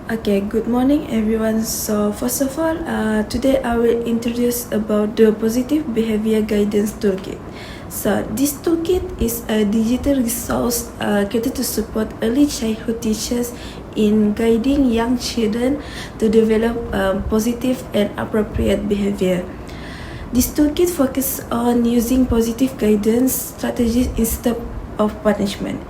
Okay, good morning everyone. So first of all, today I will introduce about the positive behavior guidance toolkit. So this toolkit is a digital resource created to support early childhood teachers in guiding young children to develop positive and appropriate behavior. This toolkit focuses on using positive guidance strategies instead of punishment.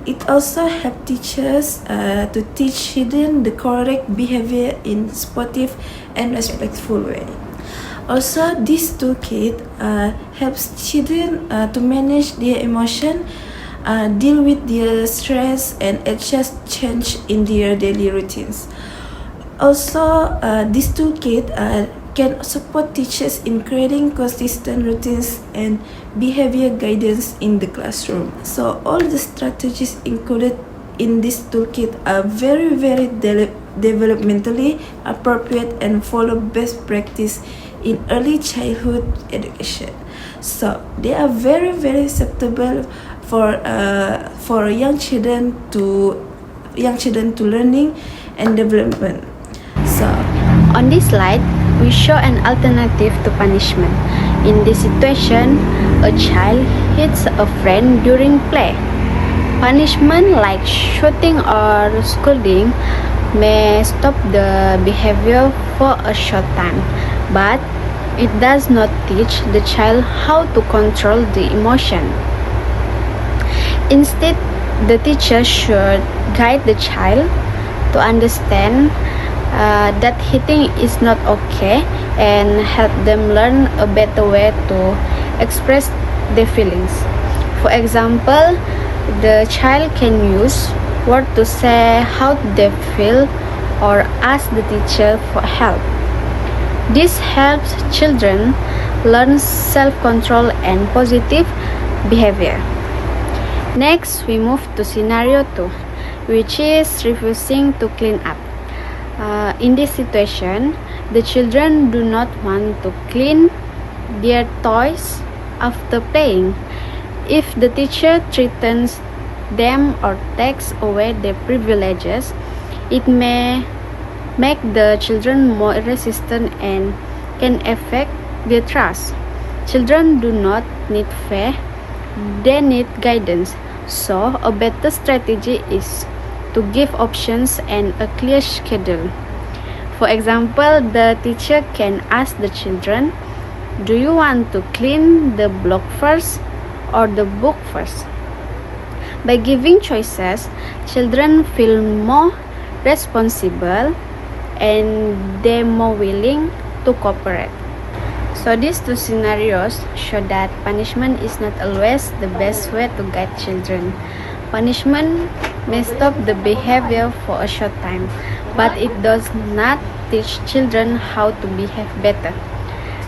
It also helps teachers to teach children the correct behavior in sportive and respectful way. Also, this toolkit helps children to manage their emotion, deal with their stress, and adjust change in their daily routines. Also, this toolkit can support teachers in creating consistent routines and behavior guidance in the classroom. So all the strategies included in this toolkit are very developmentally appropriate and follow best practice in early childhood education. So they are very suitable for young children to learning and development. So On this slide, we show an alternative to punishment. In this situation, a child hits a friend during play. Punishment like shooting or scolding may stop the behavior for a short time, but it does not teach the child how to control the emotion. Instead, the teacher should guide the child to understand that hitting is not okay and help them learn a better way to express their feelings. For example, the child can use words to say how they feel or ask the teacher for help. This helps children learn self-control and positive behavior. Next, we move to scenario 2, which is refusing to clean up. In this situation, the children do not want to clean their toys after playing. If the teacher threatens them or takes away their privileges, it may make the children more resistant and can affect their trust. Children do not need fear, they need guidance. So, a better strategy is to give options and a clear schedule. For example, the teacher can ask the children, "Do you want to clean the block first or the book first?" By giving choices, children feel more responsible and they're more willing to cooperate. So these two scenarios show that punishment is not always the best way to guide children. Punishment may stop the behavior for a short time, but it does not teach children how to behave better.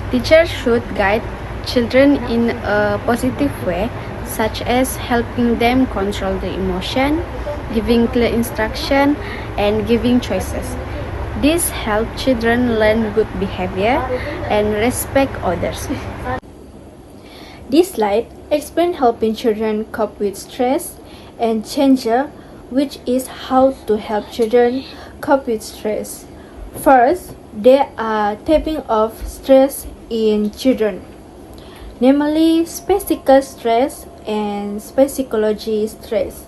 Teachers should guide children in a positive way, such as helping them control the emotion, giving clear instruction, and giving choices. This helps children learn good behavior and respect others. This slide explains helping children cope with stress and danger, which is how to help children cope with stress. First, there are typing of stress in children, namely physical stress and psychological stress.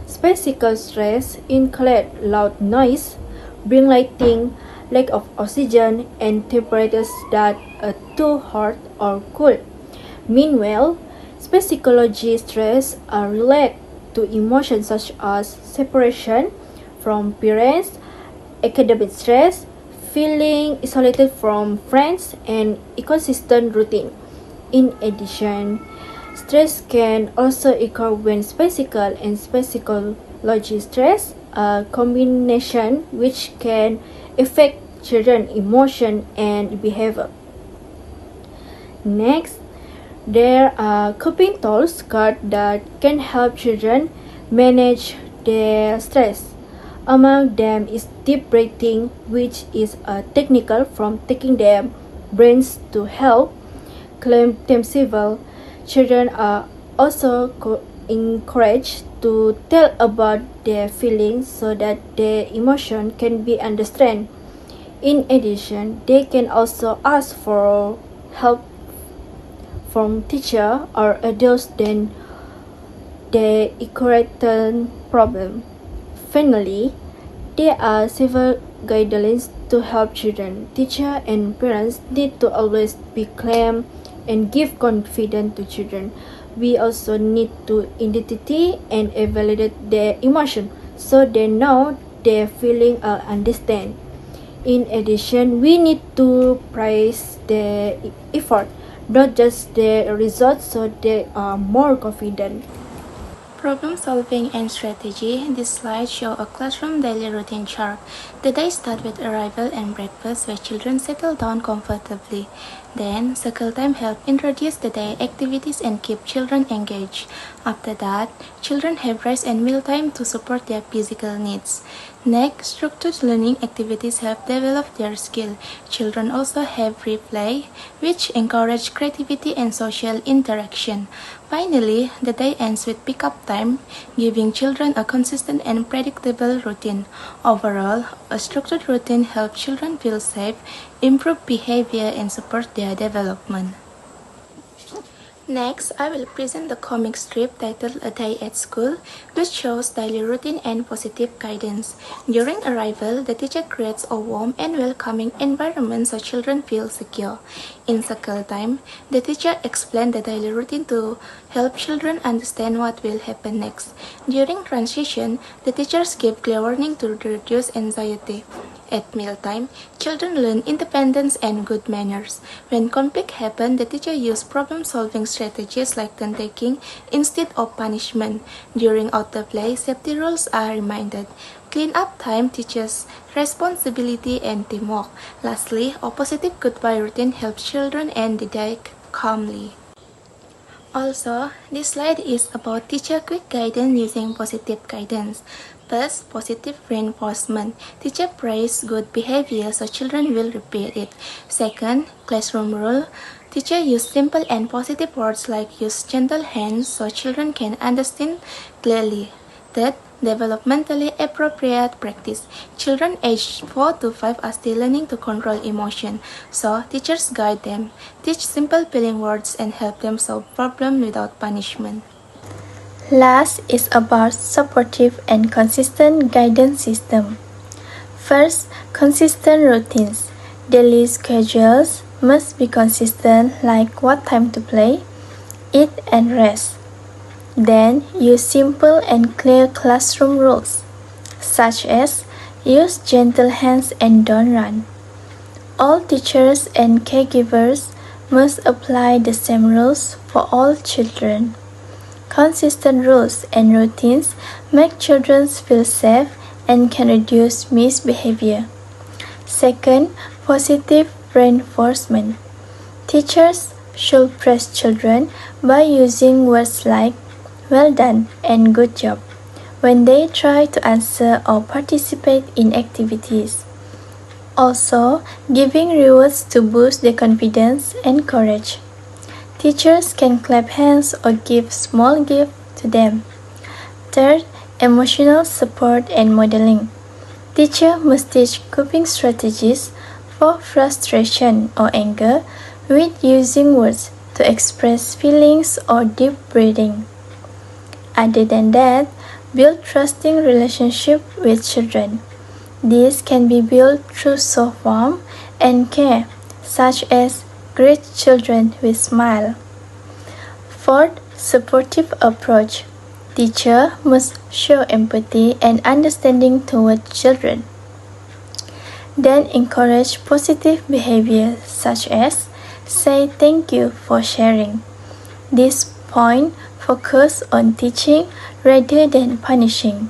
Physical stress includes loud noise, brain lighting, lack of oxygen, and temperatures that are too hot or cold. Meanwhile, psychological stress are related to emotions such as separation from parents, academic stress, feeling isolated from friends, and inconsistent routine. In addition, stress can also occur when physical and psychological stress a combination which can affect children's emotion and behavior. Next, there are coping tools that can help children manage their stress. Among them is deep breathing, which is a technique from taking their brains to help calm themselves. Children are also encouraged to tell about their feelings so that their emotion can be understood. In addition, they can also ask for help from teacher or adults then their current problem. Finally, there are several guidelines to help children. Teachers and parents need to always be calm and give confidence to children. We also need to identify and evaluate their emotion so they know their feeling are understand. In addition, we need to praise their effort, not just their results, so they are more confident. Problem solving and strategy. This slide shows a classroom daily routine chart. The day starts with arrival and breakfast where children settle down comfortably. Then, circle time helps introduce the day activities and keep children engaged. After that, children have rest and meal time to support their physical needs. Next, structured learning activities help develop their skill. Children also have free play, which encourage creativity and social interaction. Finally, the day ends with pick-up time, giving children a consistent and predictable routine. Overall, a structured routine helps children feel safe, improve behavior, and support their development. Next, I will present the comic strip titled A Day at School, which shows daily routine and positive guidance. During arrival, the teacher creates a warm and welcoming environment so children feel secure. In circle time, the teacher explains the daily routine to help children understand what will happen next. During transition, the teachers give clear warning to reduce anxiety. At mealtime, children learn independence and good manners. When conflict happens, the teacher uses problem-solving strategies like turn-taking instead of punishment. During outdoor play, safety rules are reminded. Clean-up time teaches responsibility and teamwork. Lastly, a positive goodbye routine helps children end the day calmly. Also, this slide is about teacher quick guidance using positive guidance. First, positive reinforcement. Teacher praise good behavior so children will repeat it. Second, classroom rule. Teacher use simple and positive words like use gentle hands so children can understand clearly. Third, developmentally appropriate practice. Children aged 4 to 5 are still learning to control emotion, so teachers guide them, teach simple feeling words and help them solve problems without punishment. Last is about supportive and consistent guidance system. First, consistent routines. Daily schedules must be consistent, like what time to play, eat and rest. Then, use simple and clear classroom rules, such as use gentle hands and don't run. All teachers and caregivers must apply the same rules for all children. Consistent rules and routines make children feel safe and can reduce misbehavior. Second, positive reinforcement. Teachers should praise children by using words like well done and good job when they try to answer or participate in activities. Also, giving rewards to boost their confidence and courage. Teachers can clap hands or give small gifts to them. Third, emotional support and modeling. Teacher must teach coping strategies for frustration or anger with using words to express feelings or deep breathing. Other than that, build trusting relationship with children. This can be built through soft warmth and care, such as greet children with smile. Fourth, supportive approach. Teacher must show empathy and understanding toward children. Then encourage positive behavior such as say thank you for sharing. This point focus on teaching rather than punishing.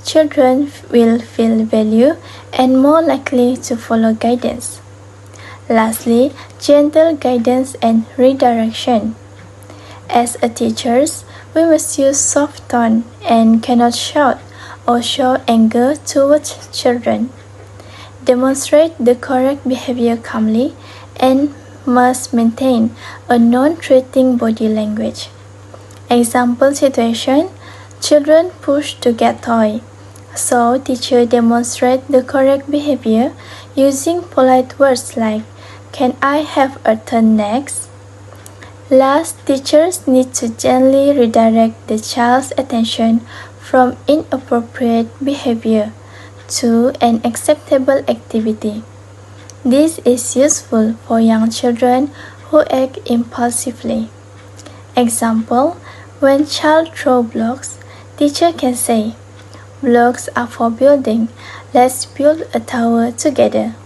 Children will feel valued and more likely to follow guidance. Lastly, gentle guidance and redirection. As a teachers, we must use soft tone and cannot shout or show anger towards children. Demonstrate the correct behavior calmly and must maintain a non-threatening body language. Example situation: Children push to get toy. So teacher demonstrate the correct behavior using polite words like, "Can I have a turn next?" Last, teachers need to gently redirect the child's attention from inappropriate behavior to an acceptable activity. This is useful for young children who act impulsively. Example, when child throw blocks, teacher can say, "Blocks are for building. Let's build a tower together."